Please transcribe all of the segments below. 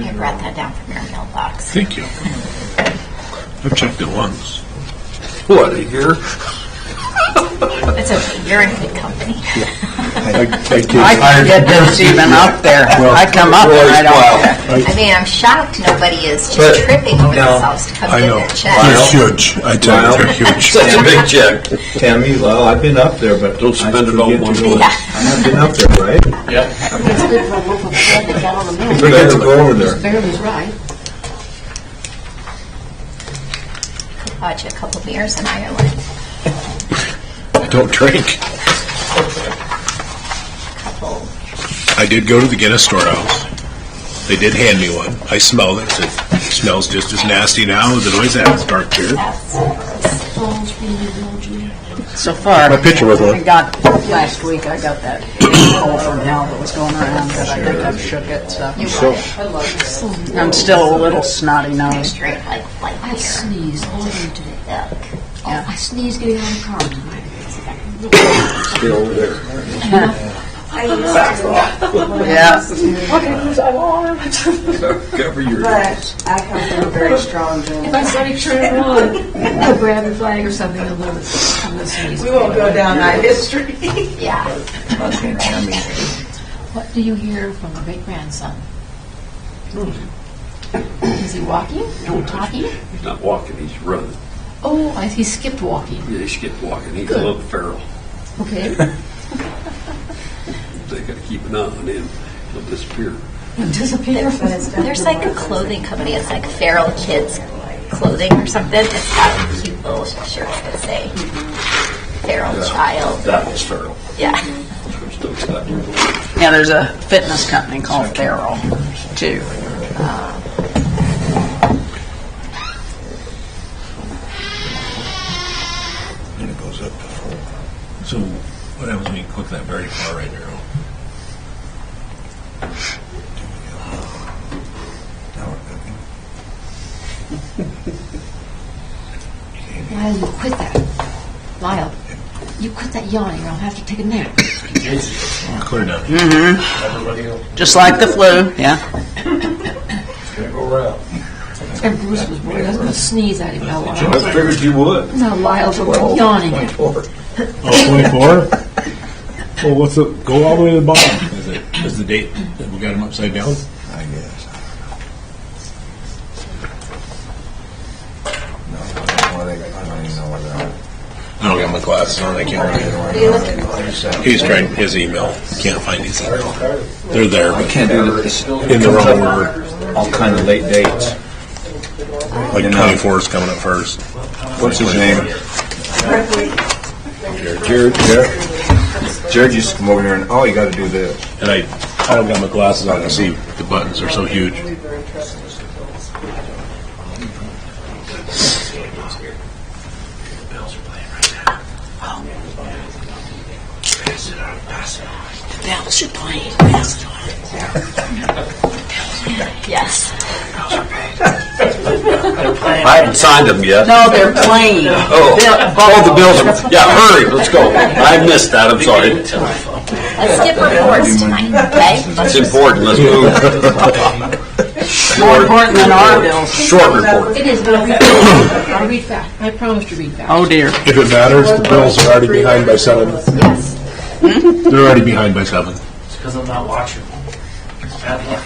I brought that down from your mailbox. Thank you. I've checked it once. What, a year? It's okay. You're in good company. I get this even up there. I come up and I don't check. I mean, I'm shocked nobody is just tripping over themselves to come I get know. their check. They're huge. I tell you, they're huge. Such a big check. Tammy, well, I've been up there, but Don't spend it all in one go. go. I've been up there, right? Yeah. It's good for a loaf of bread that got on the mill. We got to go over there. Barely's right. Bought you a couple beers in Ireland. I don't drink. Couple. I did go to the Guinness storehouse. They did hand me one. I smelled it. It smells just as nasty now as it always has. Dark beer. So far, My picture with one. I got, last week, I got that cold from hell that was going around, but I think I've shook it, so. I'm still a little snotty nosed. Straight like I beer. sneezed all the way today. Yuck. Yeah. I sneezed getting out of the car tonight. Stay over there. Yeah. Cover your But I come from a very strong If family. I started turning on, I'll grab the flag or something and let it sneeze. We won't go down that history. Yeah. What do you hear from a great grandson? Is he walking? Talking? He's not walking, he's running. Oh, he skipped walking. Yeah, he skipped walking. He's Good. a little feral. Okay. They got to keep an eye on him. He'll disappear. Disappear. There's like a clothing company. It's like Feral Kids Clothing or something. It's got cute little shirts that say Feral Child. That was feral. Yeah. We're still stuck. Yeah, there's a fitness company called Feral, too. And it goes up to 4. So what happens when you click that very far right arrow? Now we're cooking. Lyle, you quit that. Lyle, you quit that yawning or I'll have to take a nap. Clear down. Just like the flu, yeah. And Bruce was worried I was going to sneeze at him now. I figured you would. Now Lyle's yawning. 24. Oh, 24? Well, what's the, go all the way to the bottom. Is the date that we got them upside down? I guess. No, I don't even know where they're at. I don't got my glasses on. I can't read it. He's trying his email. Can't find his email. They're there, I but can't do this. in the wrong order. All kind of late dates. Like 24 is coming up first. What's his name? Jared. Jared used to come over here and, oh, you got to do this. And I don't got my glasses on to see the buttons are so huge. Bells should play. Yes. I haven't signed them yet. No, they're playing. Oh, the bills are. Yeah, hurry, let's go. I missed that, I'm sorry. Let's skip reports tonight, okay? It's important, let's move. More important than our bills. Short report. It is, but I'll read fast. I promise to read fast. Oh, dear. If it matters, the Bills are already behind by 7. Yes. They're already behind by 7. It's because I'm not watching. It's bad luck.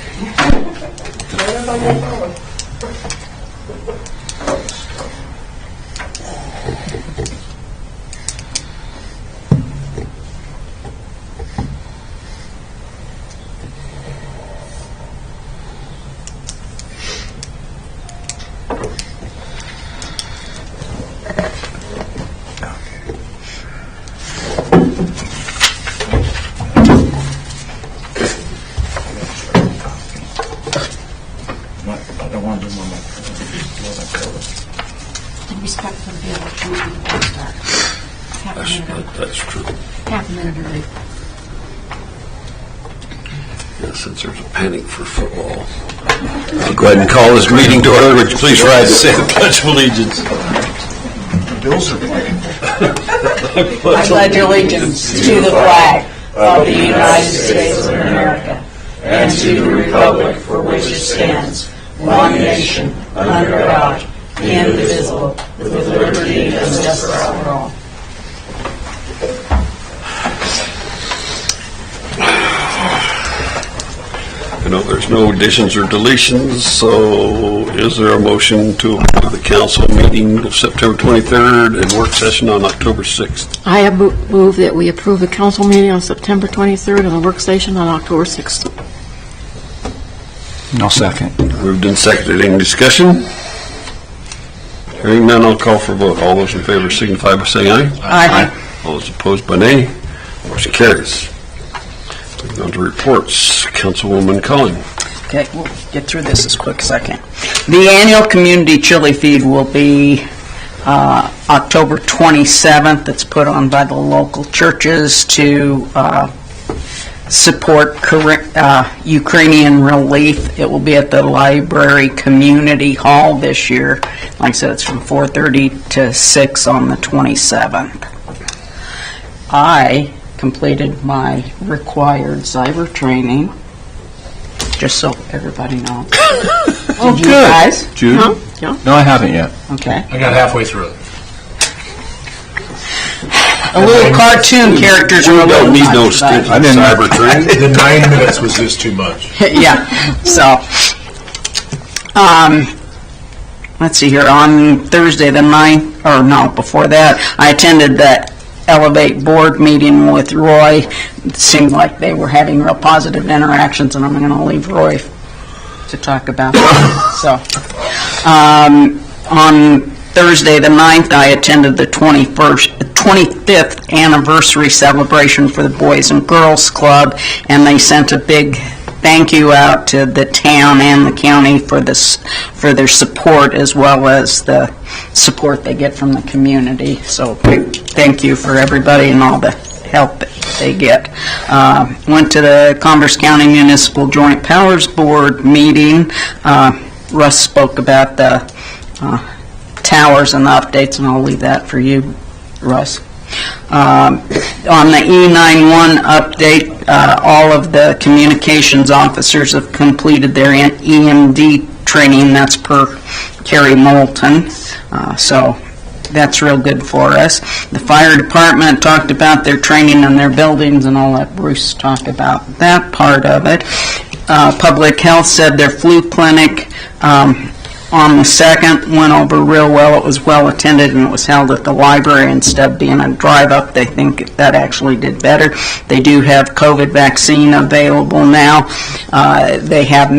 I don't want to do my In respect for the bill, we will start. Half a minute early. That's true. Half a minute early. Yeah, since there's a panic for football. I'll go ahead and call this meeting to order. Would you please rise and say the Pledge of Allegiance? The Bills are playing. I pledge allegiance to the flag of the United States of America and to the republic for which it stands, one nation, under God, indivisible, with liberty and justice for all. I know there's no additions or deletions, so is there a motion to approve the council meeting of September 23rd and work session on October 6th? I have moved that we approve the council meeting on September 23rd and the work session on October 6th. No second. Moved and seconded. Any discussion? Hearing none, I'll call for a vote. All those in favor signify by saying aye. Aye. All those opposed by nay. Motion carries. Moving on to reports. Councilwoman Cullen. Okay, we'll get through this as quick as I can. The annual community chili feed will be October 27th. It's put on by the local churches to support Ukrainian relief. It will be at the Library Community Hall this year. Like I said, it's from 4:30 to 6 on the 27th. I completed my required cyber training, just so everybody knows. Oh, Did you guys? Jude? Huh? Yeah. No, I haven't yet. Okay. I got halfway through it. The little cartoon characters are a little Don't need no nuts, but- stint in cyber training. The 9 minutes was just too much. Yeah, so, let's see here, on Thursday the 9th, or no, before that, I attended that Elevate board meeting with Roy. It seemed like they were having real positive interactions, and I'm going to leave Roy to talk about that. So, on Thursday the 9th, I attended the 25th anniversary celebration for the Boys and Girls Club, and they sent a big thank you out to the town and the county for their support, as well as the support they get from the community. So big thank you for everybody and all the help that they get. Went to the Converse County Municipal Joint Powers Board meeting. Russ spoke about the towers and the updates, and I'll leave that for you, Russ. On the E91 update, all of the communications officers have completed their EMD training. That's per Kerry Moulton. So that's real good for us. The fire department talked about their training in their buildings, and I'll let Bruce talk about that part of it. Public health said their flu clinic on the 2nd went over real well. It was well attended, and it was held at the library instead of being a drive-up. They think that actually did better. They do have COVID vaccine available now. They have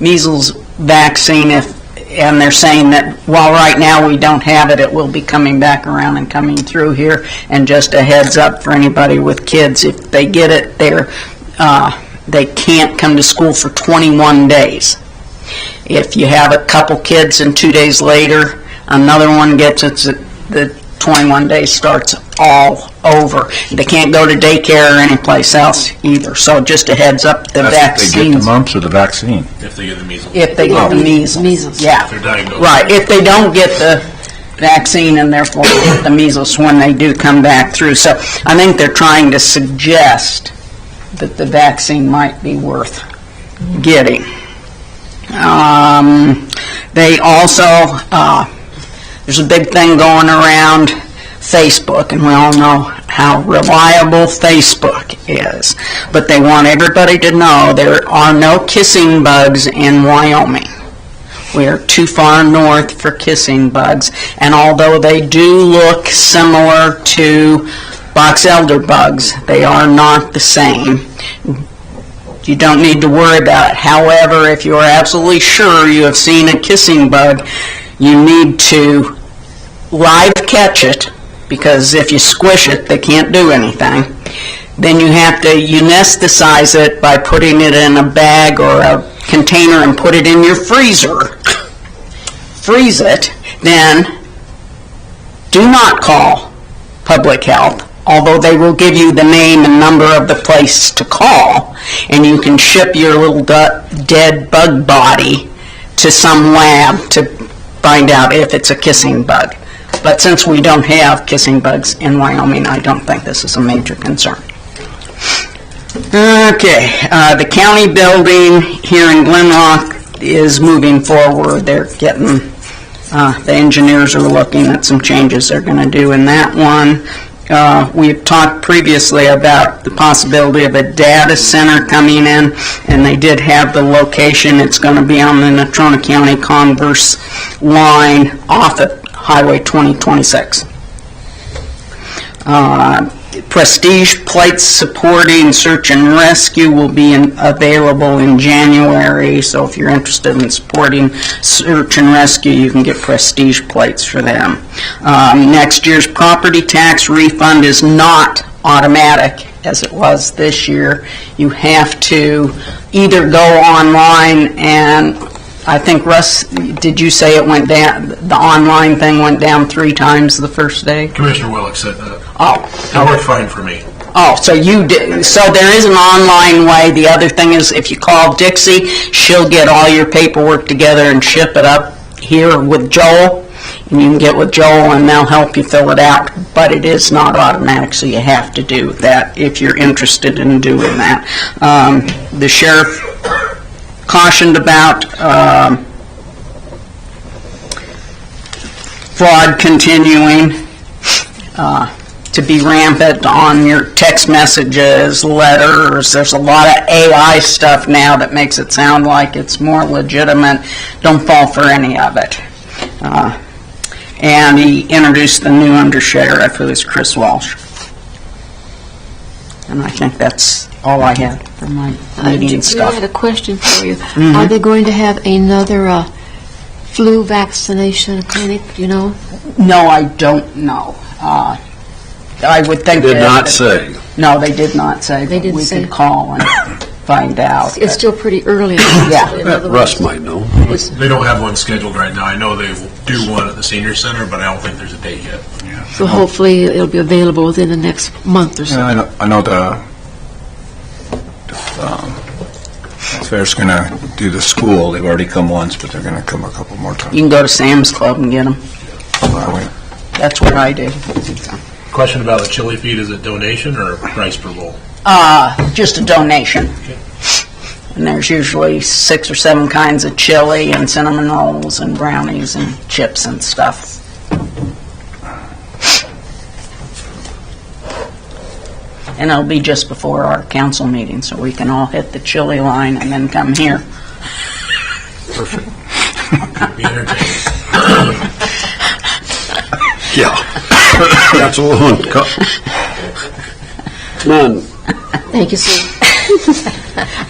measles vaccine, and they're saying that while right now we don't have it, it will be coming back around and coming through here. And just a heads up for anybody with kids, if they get it, they can't come to school for 21 days. If you have a couple kids and 2 days later another one gets it, the 21 days starts all over. They can't go to daycare or anyplace else either. So just a heads up, the That's if they get the vaccines. mumps or the vaccine. If they get the measles. If they get the measles. Measles. Yeah. They're diagnosed. Right, if they don't get the vaccine and therefore get the measles when they do come back through. So I think they're trying to suggest that the vaccine might be worth getting. They also, there's a big thing going around Facebook, and we all know how reliable Facebook is. But they want everybody to know there are no kissing bugs in Wyoming. We are too far north for kissing bugs, and although they do look similar to box elder bugs, they are not the same. You don't need to worry about it. However, if you are absolutely sure you have seen a kissing bug, you need to live catch it, because if you squish it, they can't do anything. Then you have to euthanasize it by putting it in a bag or a container and put it in your freezer. Freeze it. Then do not call public health, although they will give you the name and number of the place to call, and you can ship your little dead bug body to some lab to find out if it's a kissing bug. But since we don't have kissing bugs in Wyoming, I don't think this is a major concern. Okay, the county building here in Glenrock is moving forward. They're getting, the engineers are looking at some changes they're going to do in that one. We've talked previously about the possibility of a data center coming in, and they did have the location. It's going to be on the Natrona County Converse line off of Highway 2026. Prestige plates supporting search and rescue will be available in January, so if you're interested in supporting search and rescue, you can get Prestige plates for them. Next year's property tax refund is not automatic as it was this year. You have to either go online and, I think, Russ, did you say it went down, the online thing went down 3 times the first day? Commissioner Willick said that. Oh. It worked fine for me. Oh, so you did, so there is an online way. The other thing is, if you call Dixie, she'll get all your paperwork together and ship it up here with Joel, and you can get with Joel and they'll help you fill it out. But it is not automatic, so you have to do that if you're interested in doing that. The sheriff cautioned about fraud continuing to be rampant on your text messages, letters. There's a lot of AI stuff now that makes it sound like it's more legitimate. Don't fall for any of it. And he introduced the new undersheriff, who is Chris Walsh. And I think that's all I had for my meeting I stuff. had a question for you. Are they going to have another flu vaccination clinic, do you know? No, I don't know. I would think Did that- not say. No, they did not say. They but didn't we say. could call and find out. It's still pretty early. Yeah. In other Russ words, might know. They don't have one scheduled right now. I know they will do one at the senior center, but I don't think there's a date yet. So hopefully it'll be available within the next month or so. Yeah, I know the fair's going to do the school. They've already come once, but they're going to come a couple more times. You can go to Sam's Club and get them. That's what I do. Question about the chili feed, is it donation or price per bowl? Just a donation. And there's usually 6 or 7 kinds of chili and cinnamon rolls and brownies and chips and stuff. And it'll be just before our council meeting, so we can all hit the chili line and then come here. Be entertained. Yeah. That's all on. None. Thank you, sir.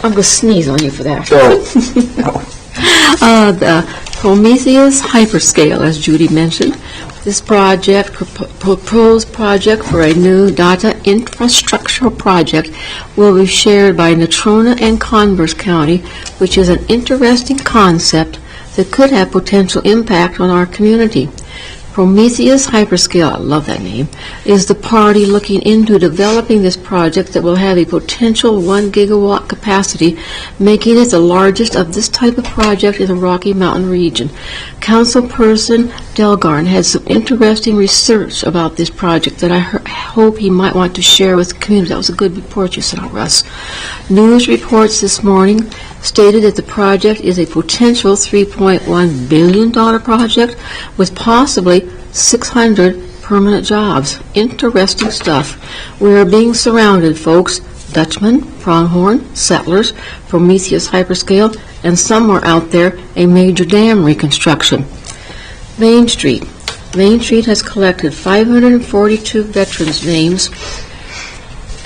I'm going to sneeze on you for that. The Prometheus Hyperscale, as Judy mentioned. This project, proposed project for a new data infrastructure project, will be shared by Natrona and Converse County, which is an interesting concept that could have potential impact on our community. Prometheus Hyperscale, I love that name, is the party looking into developing this project that will have a potential 1 gigawatt capacity, making it the largest of this type of project in the Rocky Mountain region. Councilperson Delgarn had some interesting research about this project that I hope he might want to share with the community. That was a good report you sent out, Russ. News reports this morning stated that the project is a potential $3.1 billion project with possibly 600 permanent jobs. Interesting stuff. We are being surrounded, folks. Dutchman, Pronghorn, Settlers, Prometheus Hyperscale, and somewhere out there, a major dam reconstruction. Main Street. Main Street has collected 542 veterans' names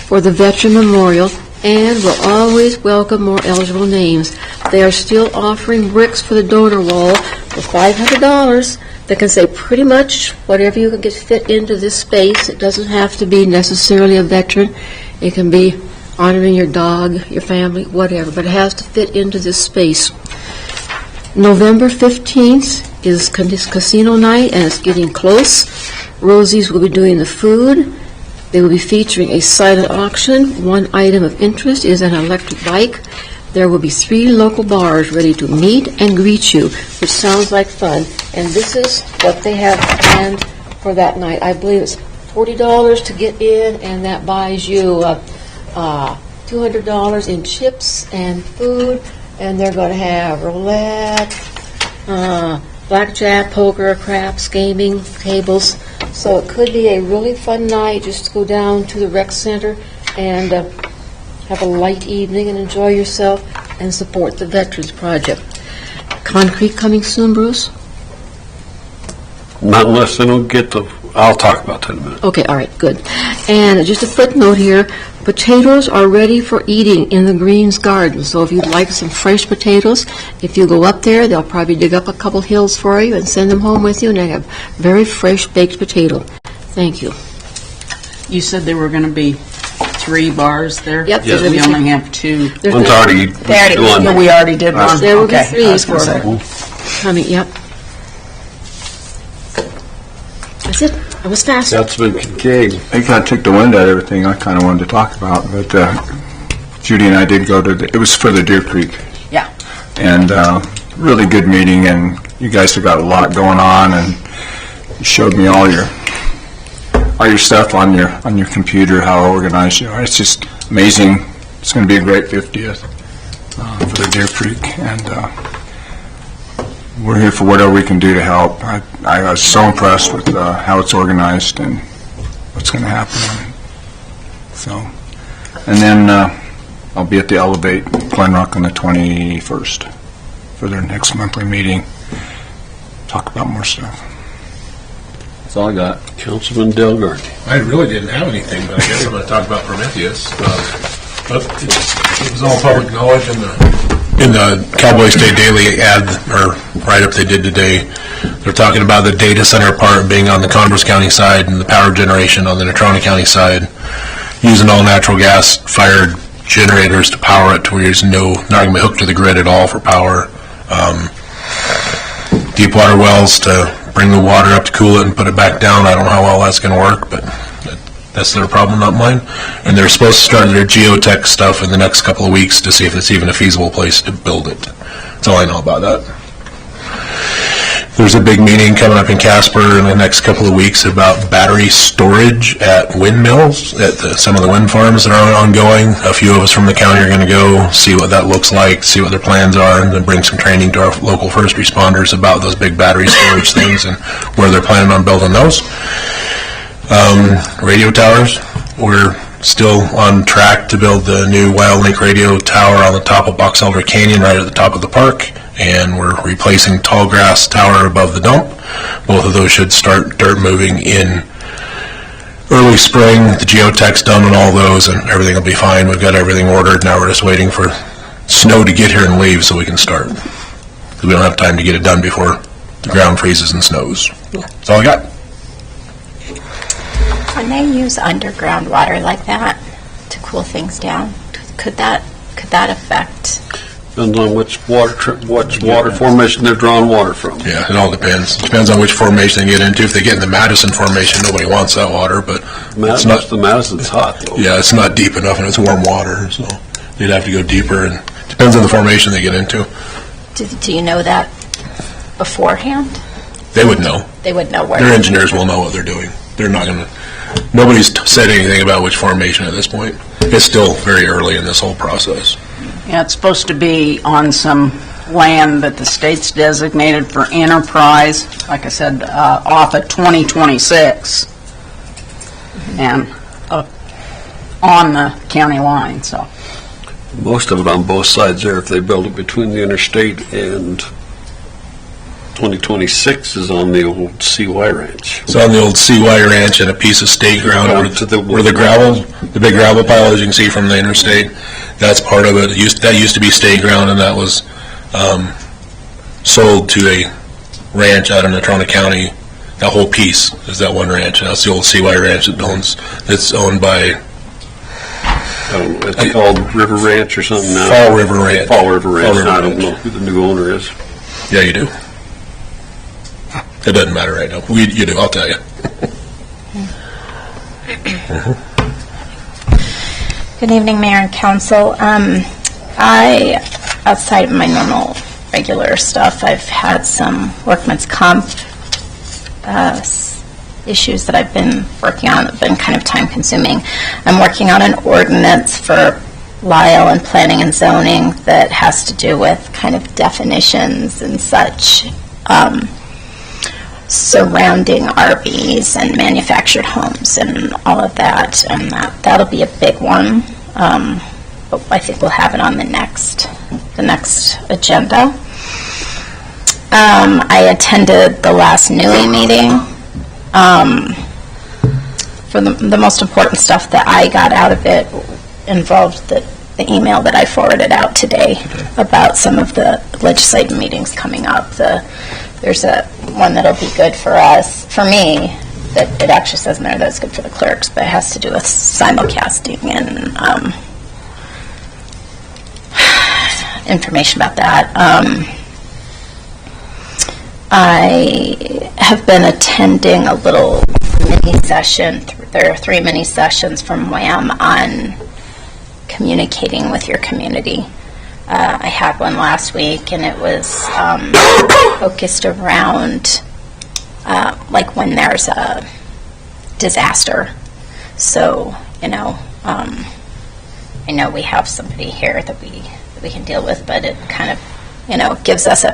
for the Veteran Memorial and will always welcome more eligible names. They are still offering bricks for the donor wall for $500 that can say pretty much whatever you can get fit into this space. It doesn't have to be necessarily a veteran. It can be honoring your dog, your family, whatever, but it has to fit into this space. November 15th is casino night, and it's getting close. Rosie's will be doing the food. They will be featuring a silent auction. One item of interest is an electric bike. There will be 3 local bars ready to meet and greet you, which sounds like fun. And this is what they have planned for that night. I believe it's $40 to get in, and that buys you $200 in chips and food, and they're going to have roulette, blackjack, poker, craps, gaming, tables. So it could be a really fun night just to go down to the rec center and have a light evening and enjoy yourself and support the Veterans Project. Concrete coming soon, Bruce? Not unless they don't get the, I'll talk about that in a minute. Okay, all right, good. And just a footnote here, potatoes are ready for eating in the Greens garden. So if you'd like some fresh potatoes, if you go up there, they'll probably dig up a couple hills for you and send them home with you, and they have very fresh baked potato. Thank you. You said there were going to be 3 bars there? Yep. Yes. We only have 2. There's One's already already- done. We already did one. There will be Okay, 3 I was gonna for say. coming, yep. That's it. I was fast. Councilman Kincaid. They kind of took the wind out of everything I kind of wanted to talk about, but Judy and I did go to, it was for the Deer Creek. Yeah. And really good meeting, and you guys have got a lot going on, and you showed me all your stuff on your computer, how organized you are. It's just amazing. It's going to be a great 50th for the Deer Creek, and we're here for whatever we can do to help. I was so impressed with how it's organized and what's going to happen. So, and then I'll be at the Elevate Glenrock on the 21st for their next monthly meeting. Talk about more stuff. That's all I got. Councilman Delgarty. I really didn't have anything, but I guess I'm going to talk about Prometheus. But it was all public knowledge in the Cowboy State Daily ad or write-up they did today. They're talking about the data center part being on the Converse County side and the power generation on the Natrona County side, using all natural gas-fired generators to power it to where there's not going to be hooked to the grid at all for power. Deep water wells to bring the water up to cool it and put it back down. I don't know how well that's going to work, but that's their problem, not mine. And they're supposed to start their geotech stuff in the next couple of weeks to see if it's even a feasible place to build it. That's all I know about that. There's a big meeting coming up in Casper in the next couple of weeks about battery storage at windmills, at some of the wind farms that are ongoing. A few of us from the county are going to go see what that looks like, see what their plans are, and then bring some training to our local first responders about those big battery storage things and where they're planning on building those. Radio towers, we're still on track to build the new Wild Link radio tower on the top of Box Elder Canyon right at the top of the park, and we're replacing tall grass tower above the dump. Both of those should start dirt moving in early spring. The geotech's done on all those and everything will be fine. We've got everything ordered. Now we're just waiting for snow to get here and leave so we can start, because we don't have time to get it done before the ground freezes and snows. That's all I got. When they use underground water like that to cool things down, could that affect? Depends on which water formation they're drawing water from. Yeah, it all depends. Depends on which formation they get into. If they get in the Madison formation, nobody wants that water, but it's not. The Madison's hot, though. Yeah, it's not deep enough, and it's warm water, so they'd have to go deeper, and depends on the formation they get into. Do you know that beforehand? They would know. They would know where. Their engineers will know what they're doing. They're not going to. Nobody's said anything about which formation at this point. It's still very early in this whole process. Yeah, it's supposed to be on some land that the state's designated for enterprise, like I said, off of 2026, and on the county line, so. Most of it on both sides there, if they build it between the interstate and 2026 is on the old CY Ranch. It's on the old CY Ranch and a piece of state ground where the gravel, the big gravel pile, as you can see from the interstate, that's part of it. That used to be state ground, and that was sold to a ranch out in Natrona County. That whole piece is that one ranch. That's the old CY Ranch that's owned by I don't know, it's called River Ranch or something now. Fall River Ranch. Fall River Ranch. Fall River I don't Ranch. know who the new owner is. Yeah, you do. It doesn't matter right now. You do, I'll tell you. Good evening, Mayor and Council. Outside of my normal, regular stuff, I've had some workman's comp issues that I've been working on that have been kind of time-consuming. I'm working on an ordinance for Lyle and planning and zoning that has to do with kind of definitions and such surrounding RVs and manufactured homes and all of that, and that'll be a big one. But I think we'll have it on the next agenda. I attended the last NUI meeting. For the most important stuff that I got out of it involved the email that I forwarded out today about some of the legislative meetings coming up. There's one that'll be good for us, for me, that it actually says in there that it's good for the clerks, but it has to do with simulcasting and information about that. I have been attending a little mini session. There are 3 mini sessions from WHAM on communicating with your community. I had one last week, and it was focused around like when there's a disaster. So, I know we have somebody here that we can deal with, but it kind of, gives us a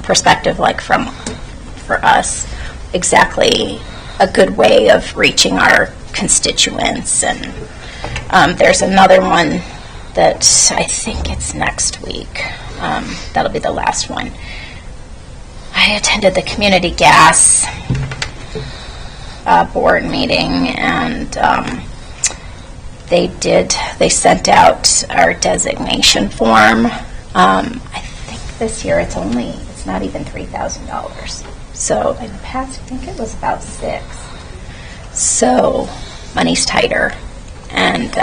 perspective, like for us, exactly a good way of reaching our constituents. And there's another one that I think it's next week. That'll be the last one. I attended the community gas board meeting, and they sent out our designation form. I think this year it's not even $3,000. So in the past, I think it was about $6,000. So money's tighter. And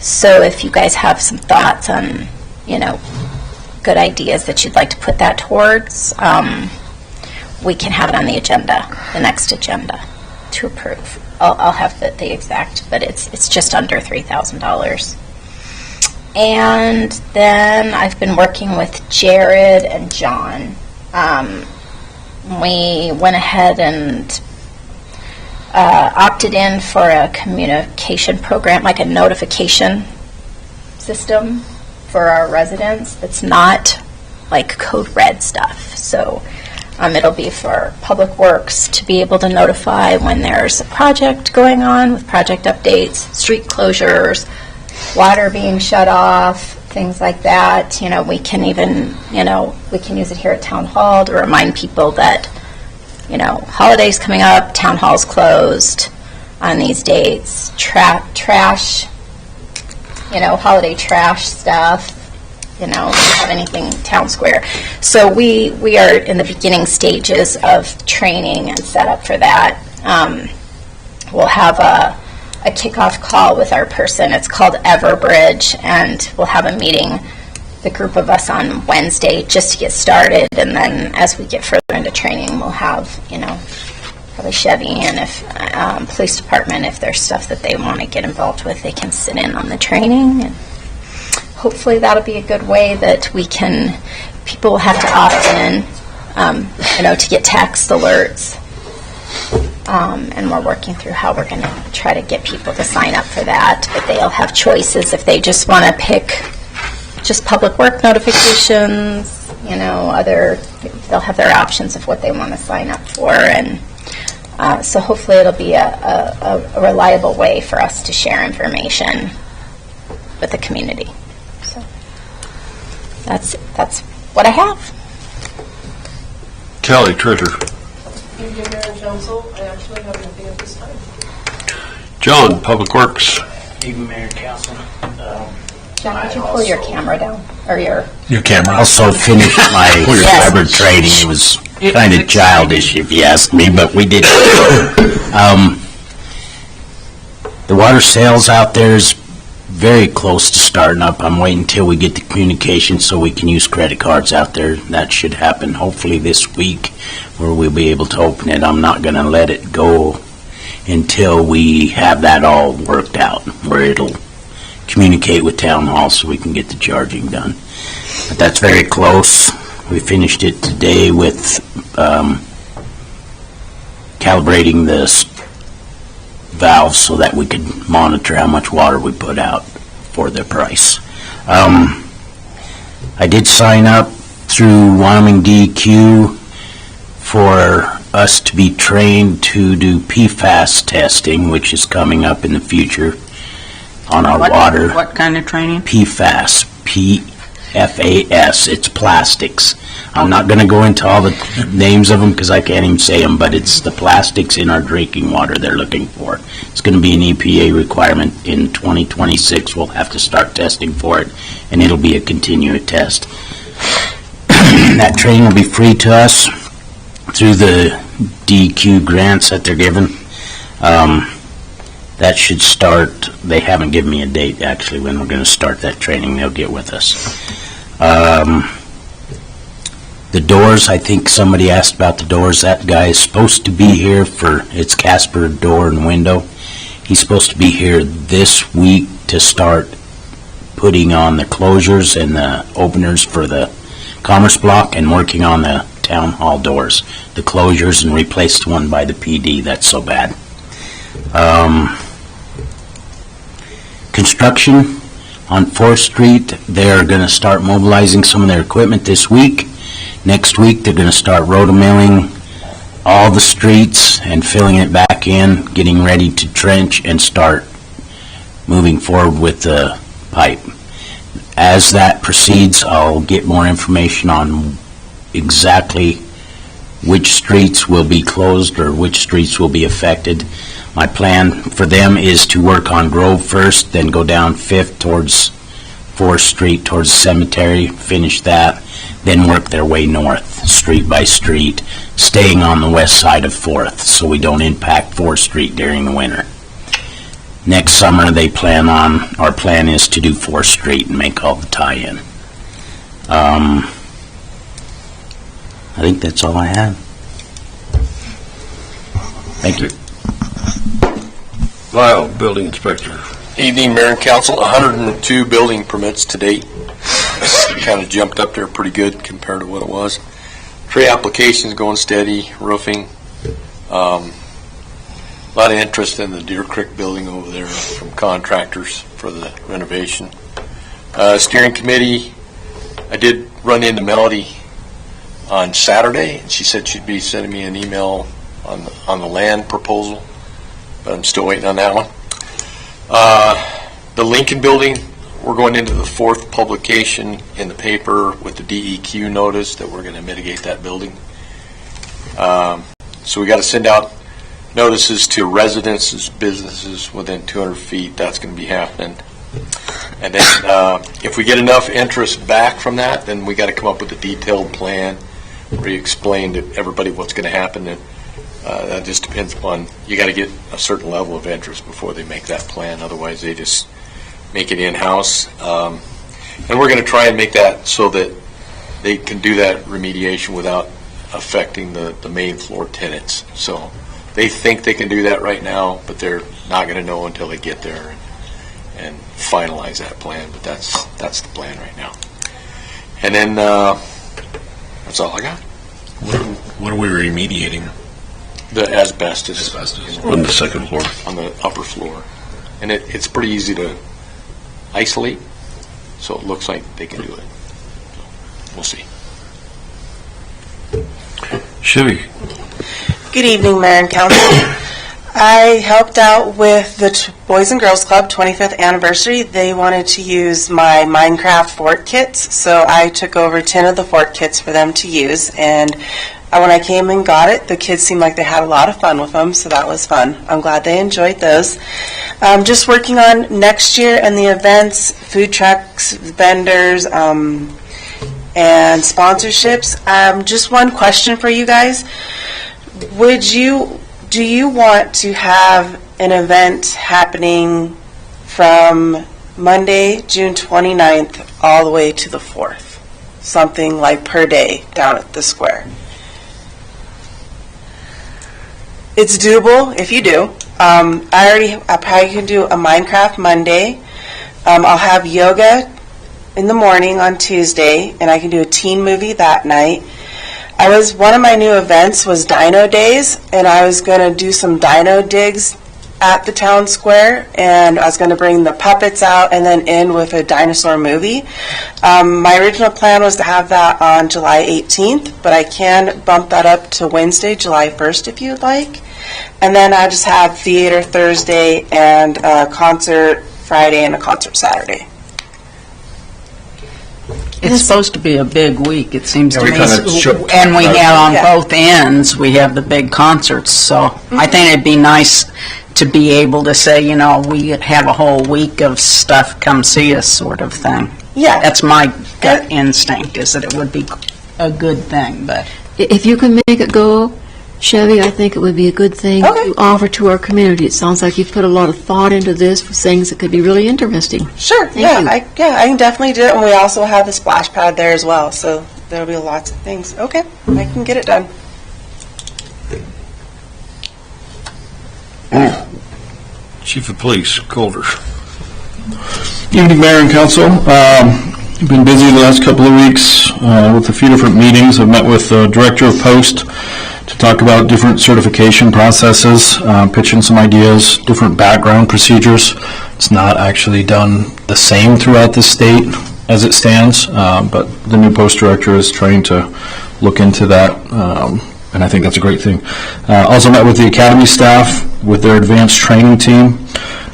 so if you guys have some thoughts on, good ideas that you'd like to put that towards, we can have it on the agenda, the next agenda, to approve. I'll have the exact, but it's just under $3,000. And then I've been working with Jared and John. We went ahead and opted in for a communication program, like a notification system for our residents that's not like code red stuff. So it'll be for Public Works to be able to notify when there's a project going on with project updates, street closures, water being shut off, things like that. We can even, we can use it here at Town Hall to remind people that, holidays coming up, Town Hall's closed on these dates, trash, holiday trash stuff, have anything Town Square. So we are in the beginning stages of training and setup for that. We'll have a kickoff call with our person. It's called Everbridge, and we'll have a meeting, the group of us, on Wednesday just to get started. And then as we get further into training, we'll have, probably Chevy and if police department, if there's stuff that they want to get involved with, they can sit in on the training. And hopefully that'll be a good way that people will have to opt in, to get text alerts. And we're working through how we're going to try to get people to sign up for that. But they'll have choices if they just want to pick just public work notifications, they'll have their options of what they want to sign up for. And so hopefully it'll be a reliable way for us to share information with the community. So that's what I have. Kelly, treasurer. Thank you, Mayor and Council. I actually have nothing at this time. John, Public Works. Even Mayor and Council. John, could you pull your camera down? Or your camera. Also finished my cyber training. It was kind of childish, if you ask me, but we did. The water sales out there is very close to starting up. I'm waiting until we get the communication so we can use credit cards out there. That should happen hopefully this week, where we'll be able to open it. I'm not going to let it go until we have that all worked out, where it'll communicate with Town Hall so we can get the charging done. But that's very close. We finished it today with calibrating the valves so that we could monitor how much water we put out for the price. I did sign up through Wyoming DEQ for us to be trained to do PFAS testing, which is coming up in the future on our water. What kind of training? PFAS, P-F-A-S, it's plastics. I'm not going to go into all the names of them because I can't even say them, but it's the plastics in our drinking water they're looking for. It's going to be an EPA requirement in 2026. We'll have to start testing for it, and it'll be a continuous test. That training will be free to us through the DEQ grants that they're given. That should start, they haven't given me a date actually when we're going to start that training. They'll get with us. The doors, I think somebody asked about the doors. That guy is supposed to be here for, it's Casper Door and Window. He's supposed to be here this week to start putting on the closures and the openers for the Commerce Block and working on the town hall doors, the closures, and replaced one by the PD. That's so bad. Construction on 4th Street, they're going to start mobilizing some of their equipment this week. Next week, they're going to start rotomilling all the streets and filling it back in, getting ready to trench and start moving forward with the pipe. As that proceeds, I'll get more information on exactly which streets will be closed or which streets will be affected. My plan for them is to work on Grove first, then go down 5th towards 4th Street, towards the cemetery, finish that, then work their way north, street by street, staying on the west side of 4th, so we don't impact 4th Street during the winter. Next summer, our plan is to do 4th Street and make all the tie-in. I think that's all I have. Thank you. Lyle, Building Inspector. Evening, Mayor and Council. 102 building permits to date. Kind of jumped up there pretty good compared to what it was. Tree applications going steady, roofing. A lot of interest in the Deer Creek building over there from contractors for the renovation. Steering committee, I did run into Melody on Saturday, and she said she'd be sending me an email on the land proposal, but I'm still waiting on that one. The Lincoln building, we're going into the 4th publication in the paper with the DEQ notice that we're going to mitigate that building. So we got to send out notices to residences, businesses within 200 feet. That's going to be happening. And then if we get enough interest back from that, then we got to come up with a detailed plan where you explain to everybody what's going to happen. And that just depends upon, you got to get a certain level of interest before they make that plan. Otherwise, they just make it in-house. And we're going to try and make that so that they can do that remediation without affecting the main floor tenants. So they think they can do that right now, but they're not going to know until they get there and finalize that plan. But that's the plan right now. And then that's all I got. What are we remediating? The asbestos. On the second floor. On the upper floor. And it's pretty easy to isolate, so it looks like they can do it. So we'll see. Chevy. Good evening, Mayor and Council. I helped out with the Boys and Girls Club 25th anniversary. They wanted to use my Minecraft fort kits, so I took over 10 of the fort kits for them to use. And when I came and got it, the kids seemed like they had a lot of fun with them, so that was fun. I'm glad they enjoyed those. Just working on next year and the events, food trucks, vendors, and sponsorships. Just one question for you guys. Do you want to have an event happening from Monday, June 29th, all the way to the 4th? Something like per day down at the square. It's doable if you do. I probably can do a Minecraft Monday. I'll have yoga in the morning on Tuesday, and I can do a teen movie that night. One of my new events was Dino Days, and I was going to do some dino digs at the town square, and I was going to bring the puppets out and then end with a dinosaur movie. My original plan was to have that on July 18th, but I can bump that up to Wednesday, July 1st if you'd like. And then I just have theater Thursday and a concert Friday and a concert Saturday. It's supposed to be a big week, it seems to we me. kinda shook- And we have on Yeah. both ends, we have the big concerts, so I think it'd be nice to be able to say, you know, we have a whole week of stuff, come see us sort of thing. Yeah. That's my gut instinct, is that it would be a good thing, but If you can make it go, Chevy, I think it would be a good thing Okay. to offer to our community. It sounds like you've put a lot of thought into this for things that could be really interesting. Sure, Thank yeah, you. I can definitely do it, and we also have the splash pad there as well, so there'll be lots of things. Okay, I can get it done. Chief of Police, Calder. Evening, Mayor and Council. I've been busy the last couple of weeks with a few different meetings. I've met with the Director of Post to talk about different certification processes, pitching some ideas, different background procedures. It's not actually done the same throughout the state as it stands, but the new Post Director is trying to look into that, and I think that's a great thing. Also met with the Academy staff, with their advanced training team,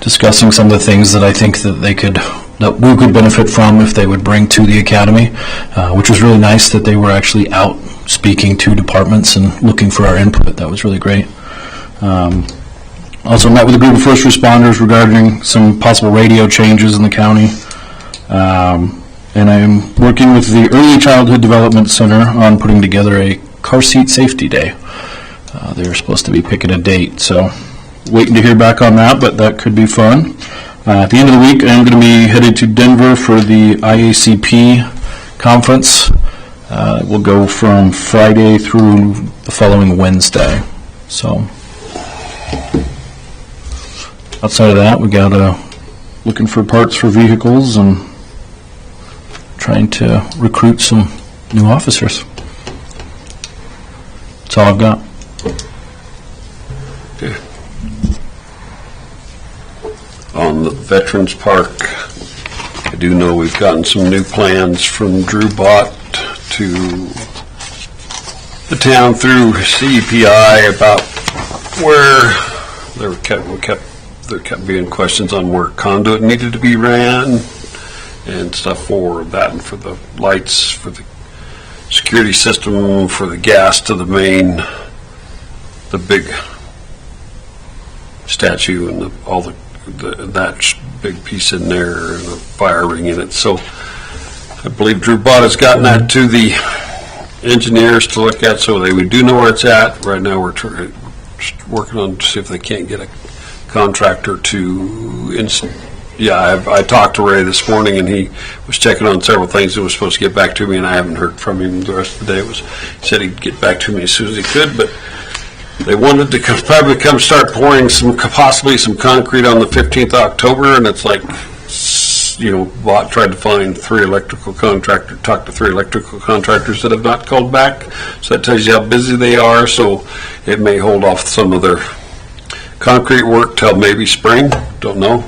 discussing some of the things that I think that we could benefit from if they would bring to the Academy, which was really nice that they were actually out speaking to departments and looking for our input. That was really great. Also met with a group of first responders regarding some possible radio changes in the county. And I am working with the Early Childhood Development Center on putting together a car seat safety day. They were supposed to be picking a date, so waiting to hear back on that, but that could be fun. At the end of the week, I'm going to be headed to Denver for the IACP conference. We'll go from Friday through the following Wednesday. So, outside of that, we got looking for parts for vehicles and trying to recruit some new officers. That's all I've got. On the Veterans Park, I do know we've gotten some new plans from Drew Bott to the town through CEPI about where there kept being questions on where conduit needed to be ran and stuff for that, and for the lights, for the security system, for the gas to the main, the big statue and all that big piece in there and the fire ring in it. So I believe Drew Bott has gotten that to the engineers to look at, so we do know where it's at. Right now we're working on to see if they can't get a contractor to I talked to Ray this morning, and he was checking on several things and was supposed to get back to me, and I haven't heard from him the rest of the day. He said he'd get back to me as soon as he could, but they wanted to probably come start pouring possibly some concrete on the 15th of October, and it's like, Bott tried to find talk to three electrical contractors that have not called back. So that tells you how busy they are. So it may hold off some of their concrete work till maybe spring. Don't know.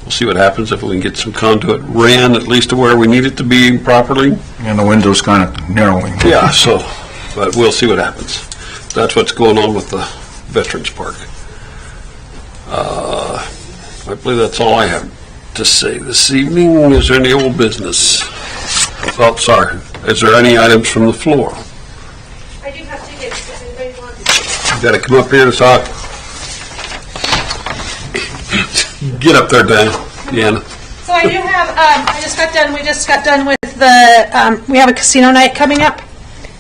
We'll see what happens if we can get some conduit ran at least to where we need it to be properly. And the window's kind of narrowing. Yeah, but we'll see what happens. That's what's going on with the Veterans Park. I believe that's all I have to say this evening. Is there any old business? Oh, sorry. Is there any items from the floor? I do have tickets if anybody wants. You got to come up here to talk. Get up there, Deanna. So I do have, we just got done with the, we have a casino night coming up.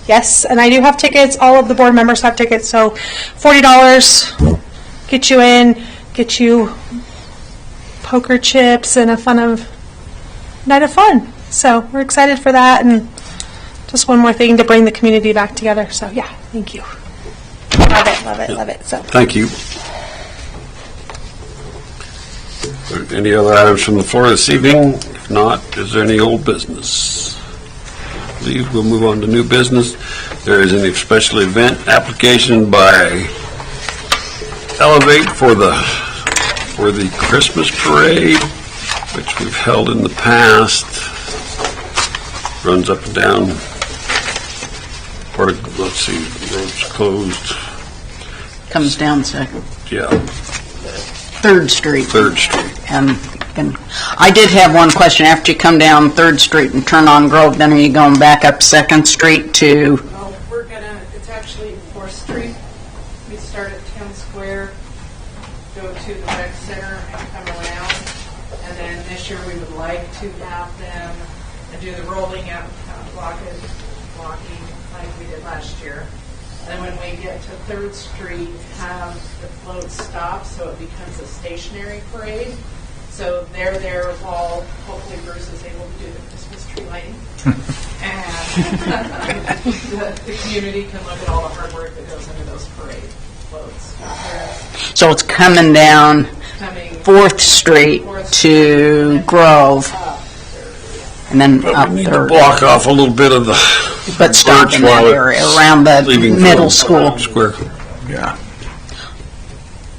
Yes, and I do have tickets. All of the board members have tickets, so $40 get you in, get you poker chips and a night of fun. So we're excited for that, and just one more thing to bring the community back together. So yeah, thank you. Love it, love it, love it. So Thank you. Any other items from the floor this evening? If not, is there any old business? Please, we'll move on to new business. There is a special event application by Elevate for the for the Christmas parade, which we've held in the past. Runs up and down, part of, let's see, the road's closed, Comes down Second, yeah, 3rd Street. 3rd Street. And I did have one question. After you come down 3rd Street and turn on Grove, then are you going back up 2nd Street to, Well, we're gonna, it's actually 4th Street. We start at Town Square, go to the rec center and come around. And then this year we would like to have them do the rolling out, blocking like we did last year. And when we get to 3rd Street, have the float stop so it becomes a stationary parade. So they're there while hopefully Bruce is able to do the Christmas tree lighting. And the community can look at all the hard work that goes into those parade floats. so it's coming down Coming 4th Street to Grove, and then up We need to 3rd, block off a little bit of the but stop in that area, around the leaving middle from school. Square. Yeah.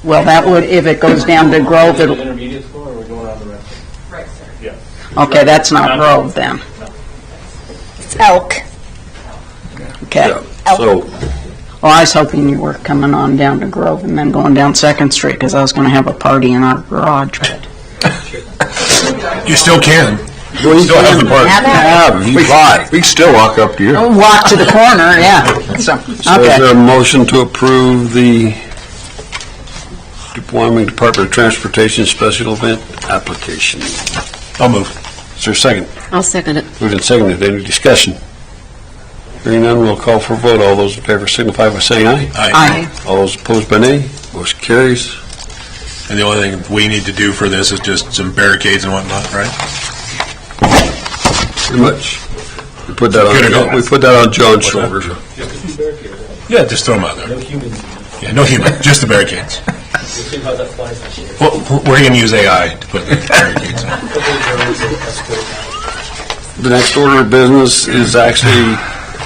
Well, that would, if it goes down to Grove, it'll, Intermediate school, or are we going on the rest? right, sir. Yeah. okay, that's not Grove then. It's Elk. Okay. Yeah. So, Well, I was hoping you were coming on down to Grove and then going down 2nd Street, because I was going to have a party in our garage. You still can. You still have the park. We can still walk up to you. Walk to the corner, yeah. So, so is okay. there a motion to approve the Wyoming Department of Transportation special event application? I'll move. Is there a second? I'll second it. Moved and seconded. Any discussion? Hearing none, we'll call for a vote. All those in favor signify by saying aye. Aye. All those opposed by nay. Motion carries. And the only thing we need to do for this is just some barricades and whatnot, right? Pretty much. We put that Good to go. on John's shoulders. Yeah, just throw them out there. No humans. Yeah, no human, just the barricades. We'll see how that flies this year. Well, we're going to use AI to put the barricades in. The next order of business is actually,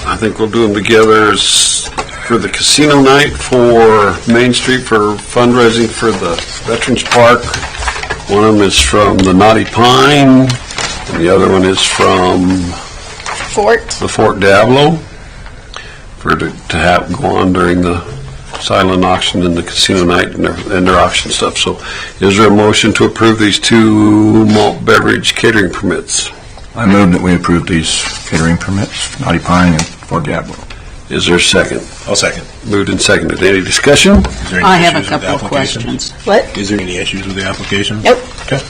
I think we'll do them together, is for the casino night for Main Street for fundraising for the Veterans Park. One of them is from the Knotty Pine, and the other one is from the Fort Diablo, for to have go on during the silent auction and the casino night and their auction stuff. So is there a motion to approve these 2 malt beverage catering permits? I move that we approve these catering permits, Knotty Pine and Fort Diablo. Is there a second? I'll second. Moved and seconded. Any discussion? Is there any I have a issues with the couple of applications? questions. What? Is there any issues with the application? Nope. Okay.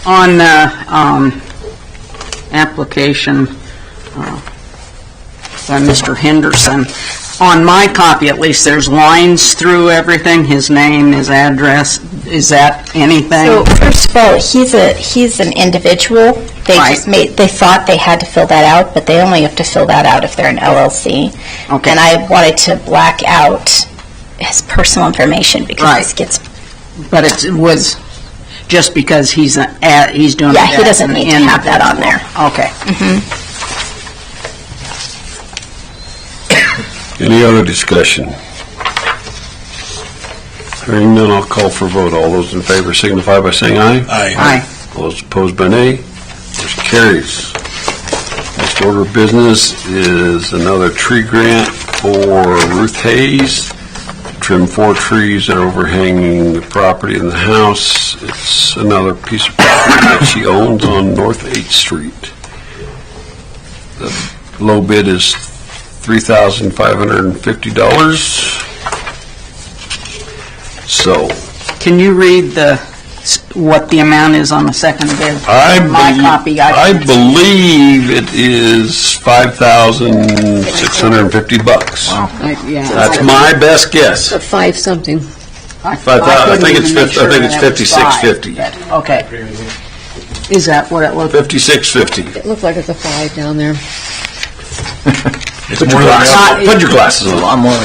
On the application by Mr. Henderson, on my copy at least, there's lines through everything, his name, his address. Is that anything? So first of all, he's an individual. They Right. just they thought they had to fill that out, but they only have to fill that out if they're an LLC. Okay. And I wanted to black out his personal information because Right. this gets, But it was just because he's doing it yeah, he as doesn't an need to have that on there. Okay. Any other discussion? Hearing none, I'll call for a vote. All those in favor signify by saying aye. Aye. All those opposed by nay. Motion carries. Next order of business is another tree grant for Ruth Hayes. Trim 4 trees that are overhanging the property in the house. It's another piece of property that she owns on North 8th Street. The low bid is $3,550. So, Can you read what the amount is on the second bid? My copy, I believe it is $5,650. Wow. Yeah. That's my best guess. A 5-something. I think it's couldn't even make sure that it was 56.50. five, but- Okay. Is that what it looked like? $56.50. It looked like it's a 5 down there. It's more than that. Put your glasses on. Well,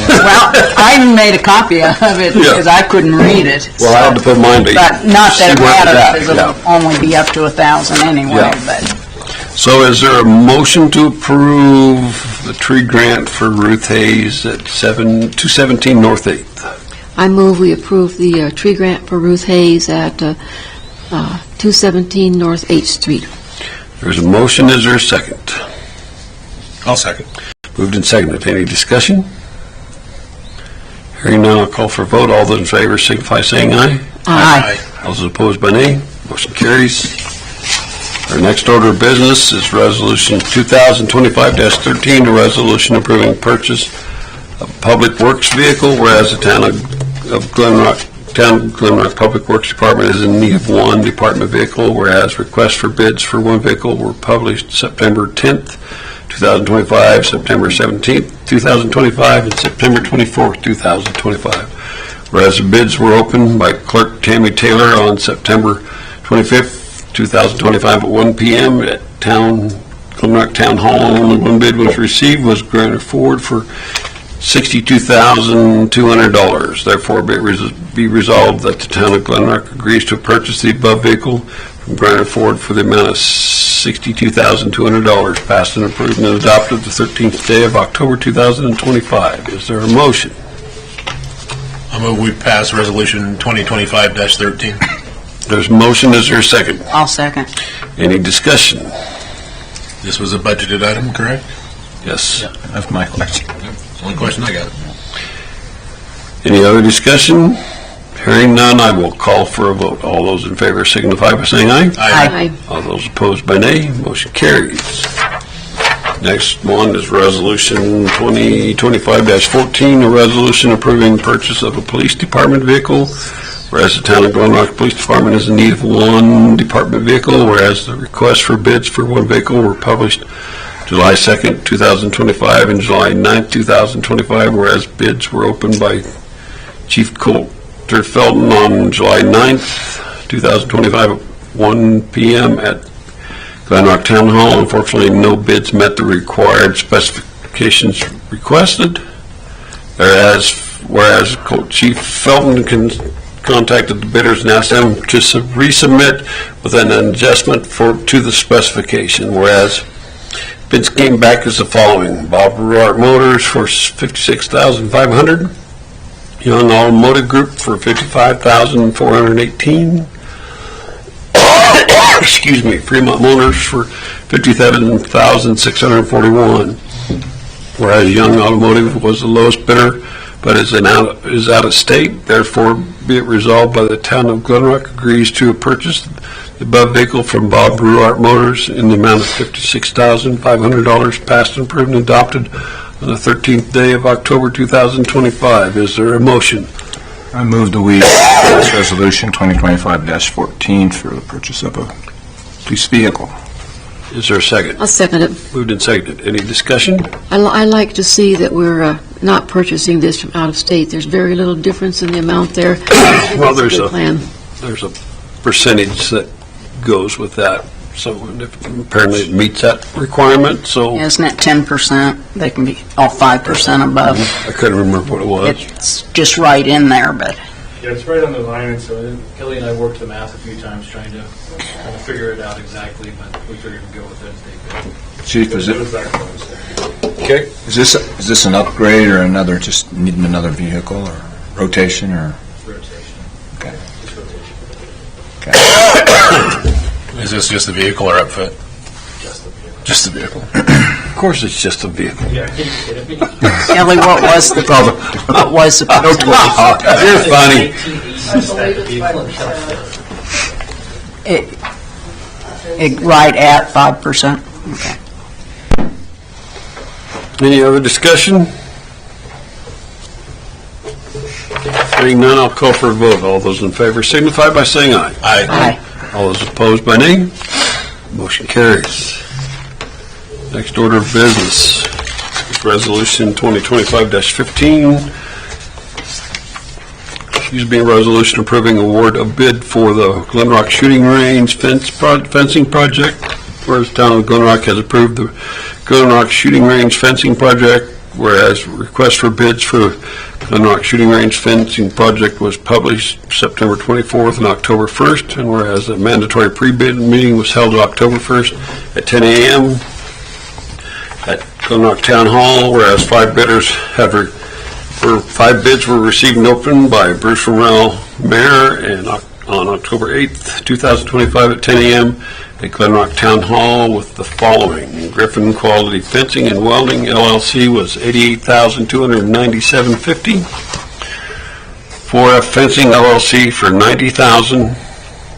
I made a copy of it because I couldn't read it. Well, I had to put mine to But not that it see where it's matters, at, because yeah. it'll only be up to 1,000 anyway, Yeah. but. So is there a motion to approve the tree grant for Ruth Hayes at 217 North 8th? I move we approve the tree grant for Ruth Hayes at 217 North 8th Street. There's a motion, is there a second? I'll second. Moved and seconded. Any discussion? Hearing none, I'll call for a vote. All those in favor signify by saying aye. Aye. All those opposed by nay. Motion carries. Our next order of business is Resolution 2025-13, a resolution approving purchase of a public works vehicle, whereas the town of Glenrock Public Works Department is in need of one department vehicle, whereas requests for bids for one vehicle were published September 10th, 2025, September 17th, 2025, and September 24th, 2025. Whereas the bids were opened by Clerk Tammy Taylor on September 25th, 2025 at 1 p.m. at Glenrock Town Hall. Only one bid was received, was granted forward for $62,200. Therefore, be resolved that the town of Glenrock agrees to purchase the above vehicle from Granite Ford for the amount of $62,200, passed and approved and adopted the 13th day of October 2025. Is there a motion? I move we pass Resolution 2025-13. There's a motion. Is there a second? I'll second. Any discussion? This was a budgeted item, correct? Yes. That's my question. That's the only question I got. Any other discussion? Hearing none, I will call for a vote. All those in favor signify by saying aye. Aye. All those opposed by nay. Motion carries. Next one is Resolution 2025-14, a resolution approving purchase of a police department vehicle, whereas the town of Glenrock Police Department is in need of one department vehicle, whereas the requests for bids for one vehicle were published July 2nd, 2025 and July 9th, 2025, whereas bids were opened by Chief Coulter Felton on July 9th, 2025 at 1 p.m. at Glenrock Town Hall. Unfortunately, no bids met the required specifications requested. Whereas Chief Felton contacted the bidders and asked them to resubmit with an adjustment to the specification, whereas bids came back as the following: Bob Ruart Motors for $56,500, Young Automotive Group for $55,418, excuse me, Fremont Motors for $57,641. Whereas Young Automotive was the lowest bidder, but is out of state. Therefore, be it resolved by the town of Glenrock agrees to purchase the above vehicle from Bob Ruart Motors in the amount of $56,500, passed and approved and adopted on the 13th day of October 2025. Is there a motion? I move that we pass Resolution 2025-14 for the purchase of a police vehicle. Is there a second? I'll second it. Moved and seconded. Any discussion? I like to see that we're not purchasing this from out of state. There's very little difference in the amount there. Well, It's a good plan. there's a percentage that goes with that. So apparently it meets that requirement, so Isn't it 10%? They can be all 5% above. I couldn't remember what it was. It's just right in there, but Yeah, it's right on the line, and so Kelly and I worked the math a few times trying to kind of figure it out exactly, but we figured we'd go with it. Chief, It was that close there. Okay. is this an upgrade or just needing another vehicle or rotation or? Rotation. Okay. Just rotation. Is this just the vehicle or upfit? Just the vehicle. Just the vehicle. Of course, it's just a vehicle. Yeah, are you kidding me? Kelly, what was the percentage? You're funny. Right at 5%? Okay. Any other discussion? Hearing none, I'll call for a vote. All those in favor signify by saying aye. Aye. All those opposed by nay. Motion carries. Next order of business is Resolution 2025-15. Excuse me, a resolution approving award of bid for the Glenrock Shooting Range fencing project. Whereas the town of Glenrock has approved the Glenrock Shooting Range fencing project, whereas request for bids for Glenrock Shooting Range fencing project was published September 24th and October 1st, and whereas a mandatory pre-bid meeting was held October 1st at 10 a.m. at Glenrock Town Hall, whereas 5 bidders have Five bids were received and opened by Bruce Rommel, Mayor, and on October 8th, 2025 at 10 a.m. at Glenrock Town Hall with the following. Griffin Quality Fencing and Welding LLC was $88,297.50. 4F Fencing LLC for $90,000.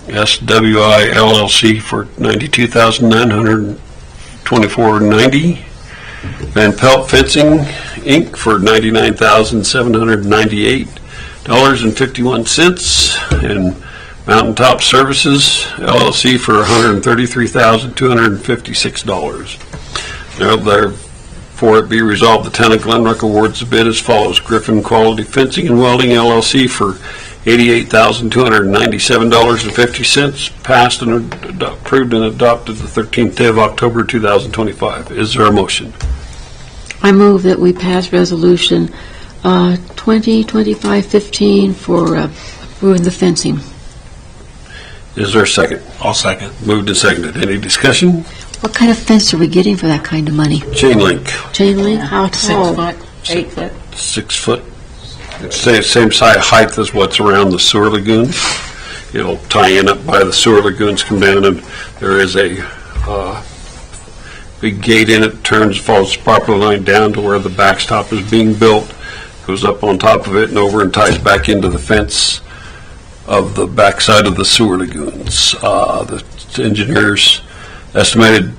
SWI LLC for $92,924.90. Van Pelt Fencing, Inc. for $99,798.51, and Mountaintop Services, LLC for $133,256. Now, therefore, it be resolved, the Town of Glenrock awards the bid as follows. Griffin Quality Fencing and Welding, LLC for $88,297.50, passed and approved and adopted the 13th day of October 2025. Is there a motion? I move that we pass Resolution 2025-15 for approving the fencing. Is there a second? I'll second. Moved and seconded. Any discussion? What kind of fence are we getting for that kind of money? Chain link, Chain link? How tall? 6 foot, 8 foot. 6 foot. It's the same size height as what's around the sewer lagoons. It'll tie in up by the sewer lagoons, come down, and there is a big gate in it, turns, follows the property line down to where the backstop is being built, goes up on top of it and over and ties back into the fence of the backside of the sewer lagoons. The engineers' estimated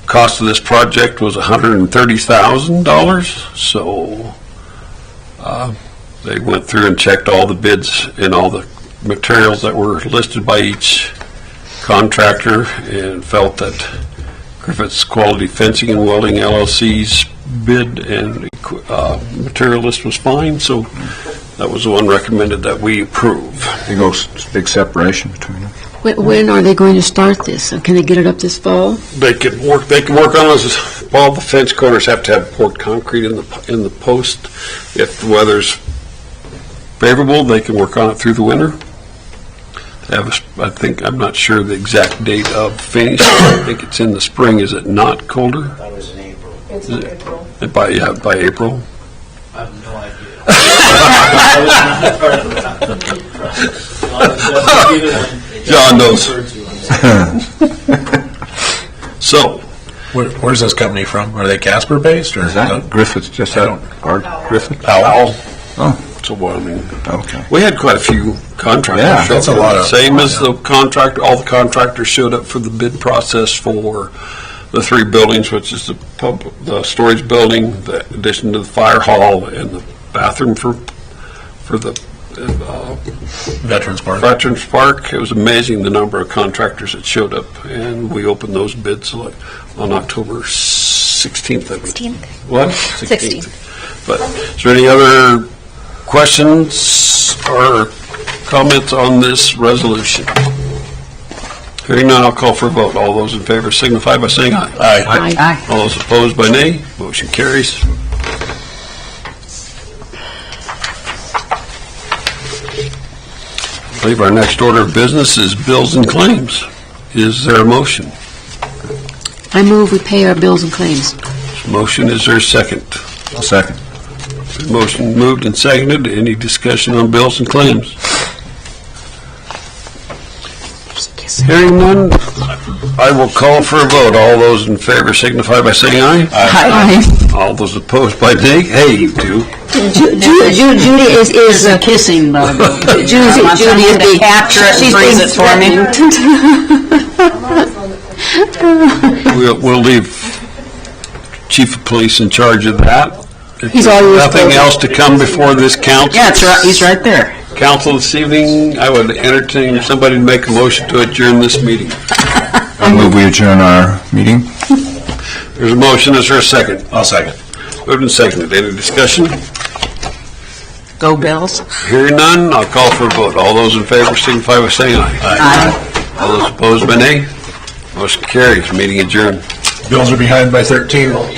cost of this project was $130,000, so they went through and checked all the bids and all the materials that were listed by each contractor and felt that Griffith's Quality Fencing and Welding LLC's bid and material list was fine, so that was the one recommended that we approve. Big, big separation between them. When are they going to start this? Can they get it up this fall? They can work on this. All the fence corners have to have poured concrete in the post. If the weather's favorable, they can work on it through the winter. I'm not sure the exact date of finish. I think it's in the spring. Is it not colder? That was in April. It's in April. By April? I have no idea. John knows. So, Where's this company from? Are they Casper based or Is that Griffith, just out, Griffith? Powell. Oh, So, well, I mean, okay. we had quite a few contractors. Yeah, show that's up. a lot of- Same as the contractor, all the contractors showed up for the bid process for the three buildings, which is the storage building, the addition to the fire hall, and the bathroom for the Veterans Park? Veterans Park. It was amazing the number of contractors that showed up, and we opened those bids on October 16th. 16th. What? 16th. But is there any other questions or comments on this resolution? Hearing none, I'll call for a vote. All those in favor signify by saying aye. Aye. Aye. All those opposed by nay. Motion carries. I believe our next order of business is bills and claims. Is there a motion? I move we pay our bills and claims. Motion, is there a second? I'll second. Motion moved and seconded. Any discussion on bills and claims? Hearing none, I will call for a vote. All those in favor signify by saying aye. Aye. All those opposed by nay. Hey, you two. Judy is Kissing bug. Judy is the capture it and freeze it for me. We'll leave Chief of Police in charge of that. If He's there's always nothing spoken. else to come before this council. Yeah, it's right, he's right there. Council this evening, I would entertain somebody to make a motion to adjourn this meeting. I move we adjourn our meeting. There's a motion, is there a second? I'll second. Moved and seconded, any discussion? Go Bills. Hearing none, I'll call for a vote. All those in favor signify by saying aye. Aye. All those opposed by nay. Motion carries, meeting adjourned. Bills are behind by 13. Oh.